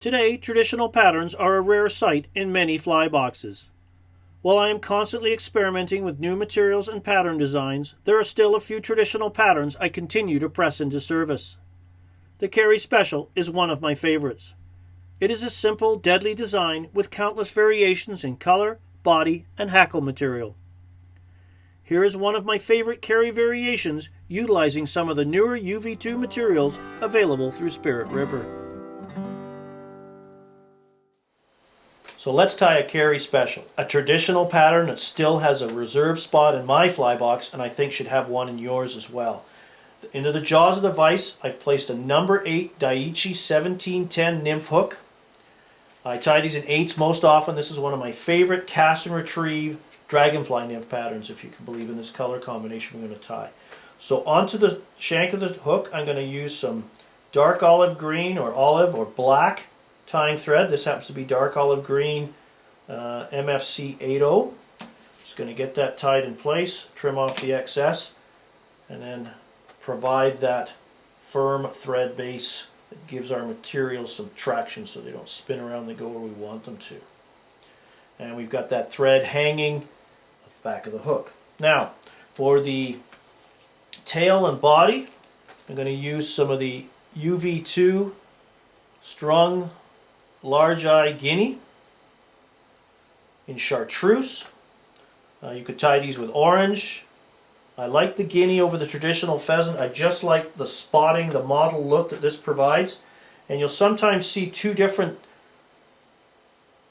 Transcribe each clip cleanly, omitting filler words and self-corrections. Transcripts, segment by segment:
Today, traditional patterns are a rare sight in many fly boxes. While I am constantly experimenting with new materials and pattern designs, there are still a few traditional patterns I continue to press into service. The Carey Special is one of my favorites. It is a simple, deadly design with countless variations in color, body, and hackle material. Here is one of my favorite Carey variations utilizing some of the newer UV2 materials available through Spirit River. So let's tie a Carey Special, a traditional pattern that still has a reserved spot in my fly box and I think should have one in yours as well. Into the jaws of the vise, I've placed a number 8 Daiichi 1710 nymph hook. I tie these in 8s most often. This is one of my favorite cast and retrieve dragonfly nymph patterns, if you can believe in this color combination we're going to tie. So onto the shank of the hook, I'm going to use some dark olive green or olive or black tying thread. This happens to be dark olive green MFC 80. Just going to get that tied in place, trim off the excess, and then provide that firm thread base that gives our materials some traction so they don't spin around, they go where we want them to. And we've got that thread hanging at the back of the hook. Now, for the tail and body, I'm going to use some of the UV2 strung large eye guinea in chartreuse. You could tie these with orange. I like the guinea over the traditional pheasant. I just like the spotting, the mottled look that this provides. And you'll sometimes see two different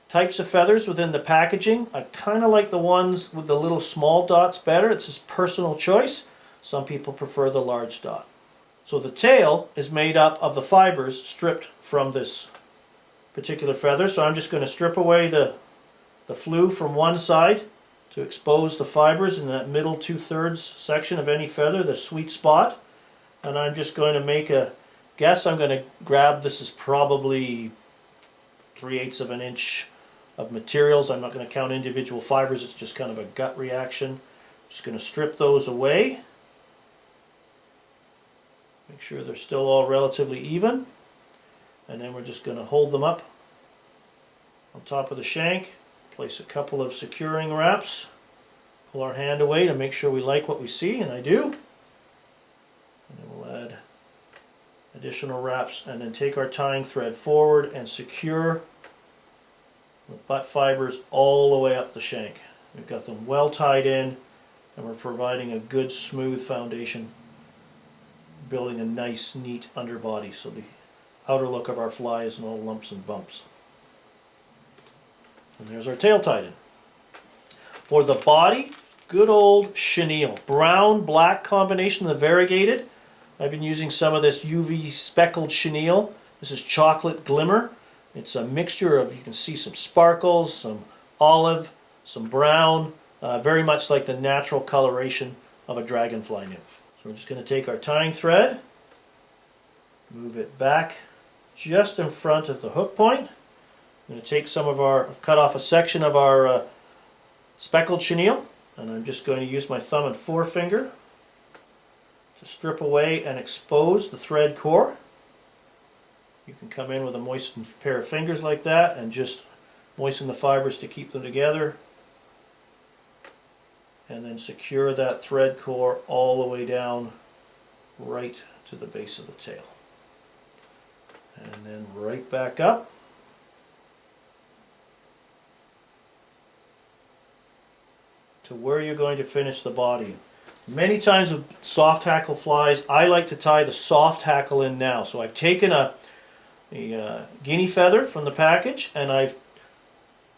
types of feathers within the packaging. I kind of like the ones with the little small dots better. It's his personal choice. Some people prefer the large dot. So the tail is made up of the fibers stripped from this particular feather. So I'm just going to strip away the flue from one side to expose the fibers in that middle 2/3 section of any feather, the sweet spot. And I'm just going to make a guess. I'm going to grab, this is probably 3/8 of an inch of materials. I'm not going to count individual fibers, it's just kind of a gut reaction. Just going to strip those away. Make sure they're still all relatively even. And then we're just going to hold them up on top of the shank. Place a couple of securing wraps. Pull our hand away to make sure we like what we see, and I do. And then we'll add additional wraps and then take our tying thread forward and secure the butt fibers all the way up the shank. We've got them well tied in and we're providing a good smooth foundation, building a nice neat underbody so the outer look of our fly isn't all lumps and bumps. And there's our tail tied in. For the body, good old chenille. Brown-black combination, the variegated. I've been using some of this UV speckled chenille. This is chocolate glimmer. It's a mixture of, you can see some sparkles, some olive, some brown, very much like the natural coloration of a dragonfly nymph. So we're just going to take our tying thread, move it back just in front of the hook point. I'm going to take some of I've cut off a section of our speckled chenille, and I'm just going to use my thumb and forefinger to strip away and expose the thread core. You can come in with a moistened pair of fingers like that and just moisten the fibers to keep them together. And then secure that thread core all the way down right to the base of the tail. And then right back up. To where you're going to finish the body. Many times with soft hackle flies, I like to tie the soft hackle in now. So I've taken a guinea feather from the package and I've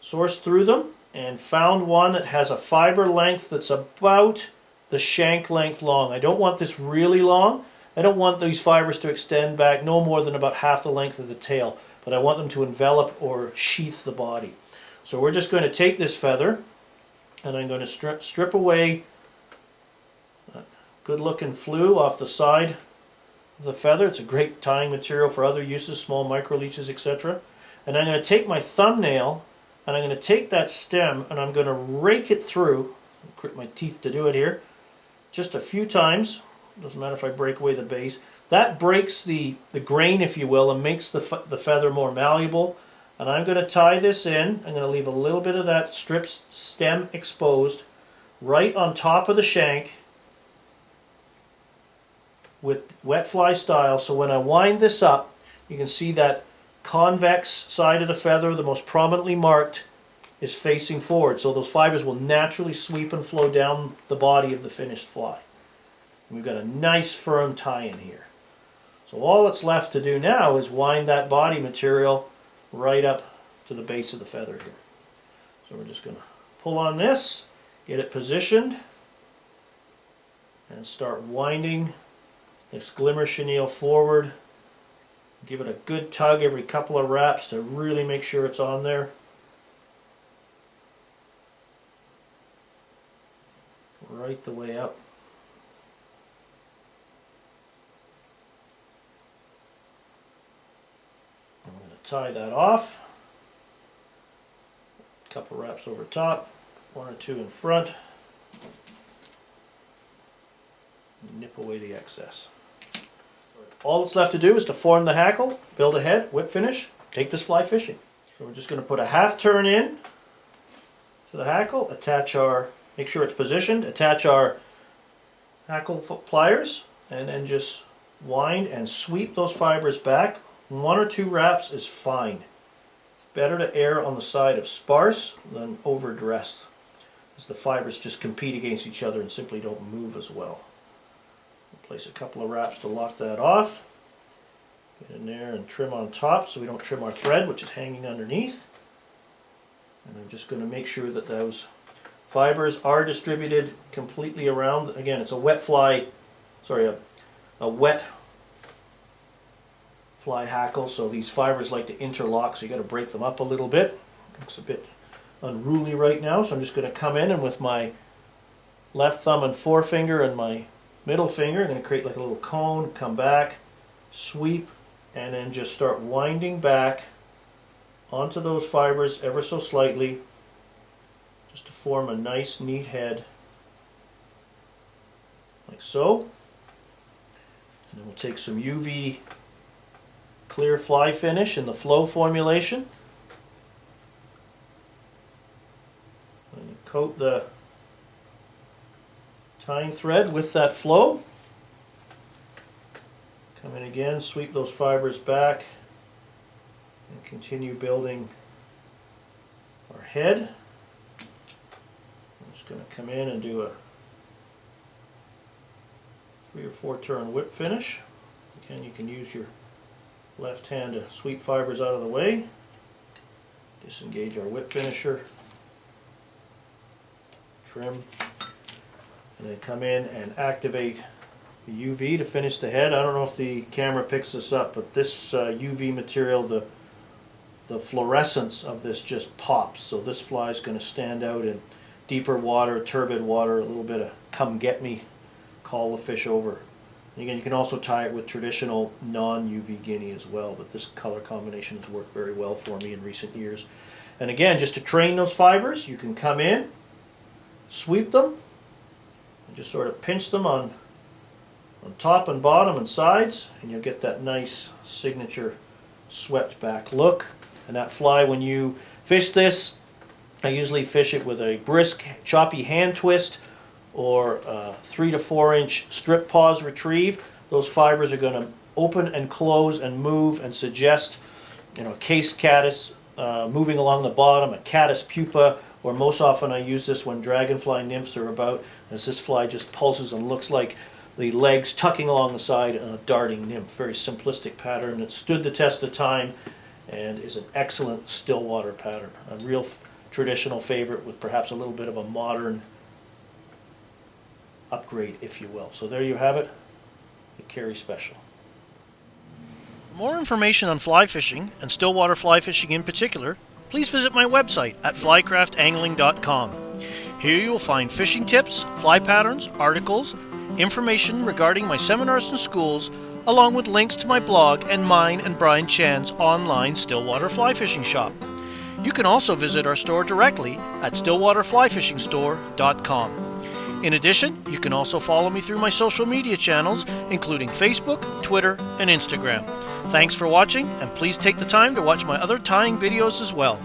sourced through them and found one that has a fiber length that's about the shank length long. I don't want this really long. I don't want these fibers to extend back no more than about half the length of the tail, but I want them to envelop or sheath the body. So we're just going to take this feather and I'm going to strip away that good looking flue off the side of the feather. It's a great tying material for other uses, small micro leeches, etc. And I'm going to take my thumbnail and I'm going to take that stem and I'm going to rake it through. I'll grit my teeth to do it here. Just a few times. Doesn't matter if I break away the base. That breaks the grain, if you will, and makes the feather more malleable. And I'm going to tie this in. I'm going to leave a little bit of that strip stem exposed right on top of the shank with wet fly style. So when I wind this up, you can see that convex side of the feather, the most prominently marked, is facing forward. So those fibers will naturally sweep and flow down the body of the finished fly. And we've got a nice firm tie-in here. So all that's left to do now is wind that body material right up to the base of the feather here. So we're just going to pull on this, get it positioned, and start winding this glimmer chenille forward. Give it a good tug every couple of wraps to really make sure it's on there. Right the way up. I'm going to tie that off. A couple wraps over top, 1 or 2 in front. Nip away the excess. All that's left to do is to form the hackle, build a head, whip finish, take this fly fishing. So we're just going to put a half turn in to the hackle, attach our, make sure it's positioned, attach our hackle pliers, and then just wind and sweep those fibers back. 1 or 2 wraps is fine. It's better to err on the side of sparse than overdressed, as the fibers just compete against each other and simply don't move as well. Place a couple of wraps to lock that off. Get in there and trim on top so we don't trim our thread, which is hanging underneath. And I'm just going to make sure that those fibers are distributed completely around. Again, it's a wet fly, sorry, a wet fly hackle, so these fibers like to interlock, so you got to break them up a little bit. Looks a bit unruly right now, so I'm just going to come in and with my left thumb and forefinger and my middle finger, I'm going to create like a little cone, come back, sweep, and then just start winding back onto those fibers ever so slightly, just to form a nice neat head, like so. And then we'll take some UV clear fly finish in the flow formulation, and coat the tying thread with that flow. Come in again, sweep those fibers back, and continue building our head. I'm just going to come in and do a 3 or 4 turn whip finish. Again, you can use your left hand to sweep fibers out of the way. Disengage our whip finisher. Trim. And then come in and activate the UV to finish the head. I don't know if the camera picks this up, but this UV material, the fluorescence of this just pops. So this fly is going to stand out in deeper water, turbid water, a little bit of come get me, call the fish over. And again, you can also tie it with traditional non-UV guinea as well, but this color combination has worked very well for me in recent years. And again, just to train those fibers, you can come in, sweep them, and just sort of pinch them on top and bottom and sides, and you'll get that nice signature swept back look. And that fly, when you fish this, I usually fish it with a brisk, choppy hand twist or 3 to 4 inch strip pause retrieve. Those fibers are going to open and close and move and suggest, you know, a case caddis moving along the bottom, a caddis pupa, or most often I use this when dragonfly nymphs are about, as this fly just pulses and looks like the legs tucking along the side and a darting nymph. Very simplistic pattern that stood the test of time and is an excellent stillwater pattern. A real traditional favorite with perhaps a little bit of a modern upgrade, if you will. So there you have it, the Carey Special. More information on fly fishing, and stillwater fly fishing in particular, please visit my website at flycraftangling.com. Here you will find fishing tips, fly patterns, articles, information regarding my seminars and schools, along with links to my blog and mine and Brian Chan's online stillwater fly fishing shop. You can also visit our store directly at stillwaterflyfishingstore.com. In addition, you can also follow me through my social media channels, including Facebook, Twitter, and Instagram. Thanks for watching, and please take the time to watch my other tying videos as well.